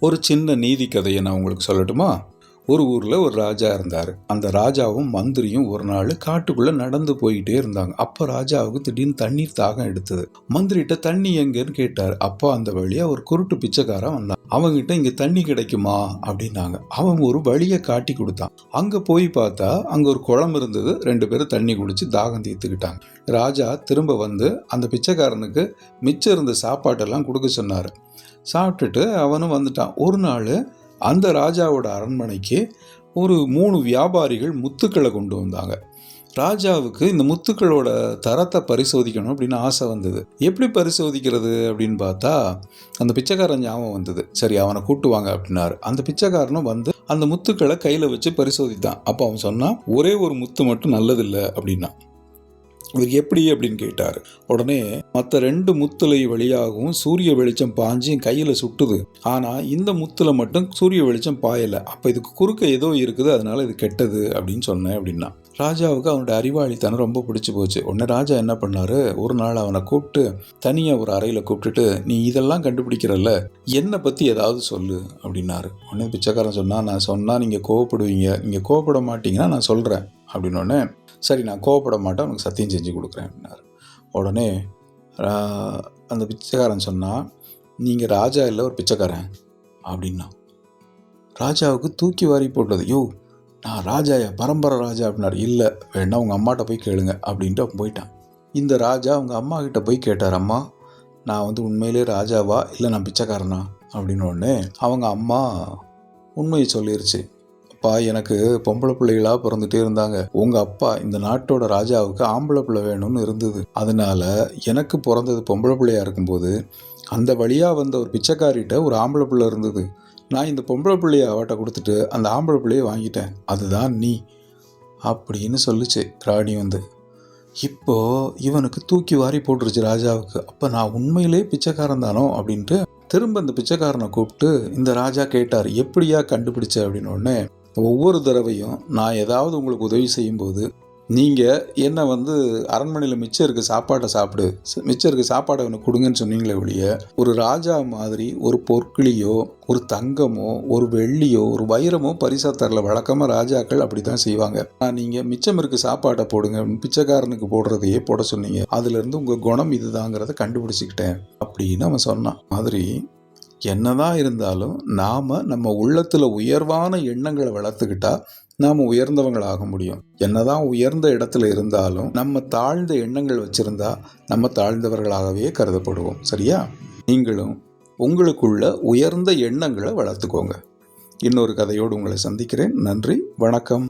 ஒரு சின்ன நீதி கதையை நான் உங்களுக்கு சொல்லட்டுமா? ஒரு ஊரில் ஒரு ராஜா இருந்தார். அந்த ராஜாவும் மந்திரியும் ஒரு நாள் காட்டுக்குள்ளே நடந்து போயிட்டே இருந்தாங்க. அப்போ ராஜாவுக்கு திடீர்னு தண்ணீர் தாகம் எடுத்தது. மந்திரிகிட்ட தண்ணி எங்கன்னு கேட்டார். அப்போ அந்த வழியாக ஒரு குருட்டு பிச்சைக்காரன் வந்தான். அவங்ககிட்ட இங்கே தண்ணி கிடைக்குமா அப்படின்னாங்க. அவன் ஒரு வழியை காட்டி கொடுத்தான். அங்கே போய் பார்த்தா அங்கே ஒரு குளம் இருந்தது. 2 பேரும் தண்ணி குடிச்சு தாகம் தீர்த்துக்கிட்டாங்க. ராஜா திரும்ப வந்து அந்த பிச்சைக்காரனுக்கு மிச்சம் இருந்த சாப்பாட்டெல்லாம் கொடுக்க சொன்னார். சாப்பிட்டுட்டு அவனும் வந்துட்டான். ஒரு நாள் அந்த ராஜாவோட அரண்மனைக்கு ஒரு 3 வியாபாரிகள் முத்துக்களை கொண்டு வந்தாங்க. ராஜாவுக்கு இந்த முத்துக்களோட தரத்தை பரிசோதிக்கணும் அப்படின்னு ஆசை வந்தது. எப்படி பரிசோதிக்கிறது அப்படின்னு பார்த்தா அந்த பிச்சைக்காரன் ஞாபகம் வந்தது. சரி, அவனை கூட்டுவாங்க அப்படின்னாரு. அந்த பிச்சைக்காரனும் வந்து அந்த முத்துக்களை கையில் வச்சு பரிசோதித்தான். அப்போ அவன் சொன்னான், ஒரே ஒரு முத்து மட்டும் நல்லதில்லை அப்படின்னா. இவர் எப்படி அப்படின்னு கேட்டார். உடனே மற்ற 2 முத்துல வழியாகவும் சூரிய வெளிச்சம் பாஞ்சு கையில் சுட்டுது. ஆனால் இந்த முத்துல மட்டும் சூரிய வெளிச்சம் பாயலை. அப்போ இதுக்கு குறுக்க ஏதோ இருக்குது, அதனால இது கெட்டது அப்படின்னு சொன்னேன் அப்படின்னா. ராஜாவுக்கு அவனோட அறிவாளித்தனம் ரொம்ப பிடிச்சி போச்சு. உடனே ராஜா என்ன பண்ணாரு, ஒரு நாள் அவனை கூப்பிட்டு தனியாக ஒரு அறையில் கூப்பிட்டுட்டு, நீ இதெல்லாம் கண்டுபிடிக்கிறல்ல, என்னை பற்றி ஏதாவது சொல்லு அப்படின்னாரு. உடனே பிச்சைக்காரன் சொன்னா, நான் சொன்னால் நீங்கள் கோவப்படுவீங்க, நீங்கள் கோவப்பட மாட்டீங்கன்னா நான் சொல்கிறேன் அப்படின்னோடனே, சரி நான் கோவப்பட மாட்டேன், உனக்கு சத்தியம் செஞ்சு கொடுக்குறேன் அப்படின்னாரு. உடனே அந்த பிச்சைக்காரன் சொன்னால், நீங்கள் ராஜா இல்லை ஒரு பிச்சைக்காரன் அப்படின்னா. ராஜாவுக்கு தூக்கி வாரி போட்டது. யோ, நான் ராஜாயா, பரம்பரை ராஜா அப்படின்னாரு. இல்லை, வேணா உங்கள் அம்மாட்ட போய் கேளுங்க அப்படின்ட்டு அவன் போயிட்டான். இந்த ராஜா அவங்க அம்மா கிட்ட போய் கேட்டார், அம்மா நான் வந்து உண்மையிலே ராஜாவா இல்லை நான் பிச்சைக்காரனா அப்படின்னு. உடனே அவங்க அம்மா உண்மையை சொல்லிருச்சு. அப்பா, எனக்கு பொம்பளை பிள்ளைகளாக பிறந்துட்டே இருந்தாங்க. உங்கள் அப்பா இந்த நாட்டோட ராஜாவுக்கு ஆம்பளை பிள்ளை வேணும்னு இருந்தது. அதனால எனக்கு பிறந்தது பொம்பளை பிள்ளையாக இருக்கும்போது அந்த வழியாக வந்த ஒரு பிச்சைக்காரிட்ட ஒரு ஆம்பளை பிள்ளை இருந்தது. நான் இந்த பொம்பளை பிள்ளையை அவட்ட கொடுத்துட்டு அந்த ஆம்பளை பிள்ளையை வாங்கிட்டேன். அதுதான் நீ அப்படின்னு சொல்லிச்சு ராணி வந்து. இப்போது இவனுக்கு தூக்கி வாரி போட்டுருச்சு ராஜாவுக்கு. அப்போ நான் உண்மையிலே பிச்சைக்காரன் தானோ அப்படின்ட்டு திரும்ப இந்த பிச்சைக்காரனை கூப்பிட்டு இந்த ராஜா கேட்டார், எப்படியா கண்டுபிடிச்ச அப்படின்னு. உடனே, ஒவ்வொரு தடவையும் நான் ஏதாவது உங்களுக்கு உதவி செய்யும்போது நீங்கள் என்னை வந்து அரண்மனையில் மிச்சம் இருக்க சாப்பாட்டை சாப்பிடு, மிச்சம் இருக்க சாப்பாடை எனக்கு கொடுங்கன்னு சொன்னீங்களே ஒழிய, ஒரு ராஜா மாதிரி ஒரு பொற்கிளியோ ஒரு தங்கமோ ஒரு வெள்ளியோ ஒரு வைரமோ பரிசா தரல. வழக்கமாக ராஜாக்கள் அப்படி தான் செய்வாங்க. நீங்கள் மிச்சம் இருக்க சாப்பாட்டை போடுங்க, பிச்சைக்காரனுக்கு போடுறதையே போட சொன்னீங்க, அதுலேருந்து உங்கள் குணம் இதுதாங்கிறத கண்டுபிடிச்சிக்கிட்டேன் அப்படின்னு அவன் சொன்னான். மாதிரி என்னதான் இருந்தாலும் நாம் நம்ம உள்ளத்தில் உயர்வான எண்ணங்களை வளர்த்துக்கிட்டா நாம் உயர்ந்தவங்களாக முடியும். என்னதான் உயர்ந்த இடத்துல இருந்தாலும் நம்ம தாழ்ந்த எண்ணங்கள் வச்சுருந்தா நம்ம தாழ்ந்தவர்களாகவே கருதப்படுவோம். சரியா? நீங்களும் உங்களுக்குள்ள உயர்ந்த எண்ணங்களை வளர்த்துக்கோங்க. இன்னொரு கதையோடு உங்களை சந்திக்கிறேன். நன்றி, வணக்கம்.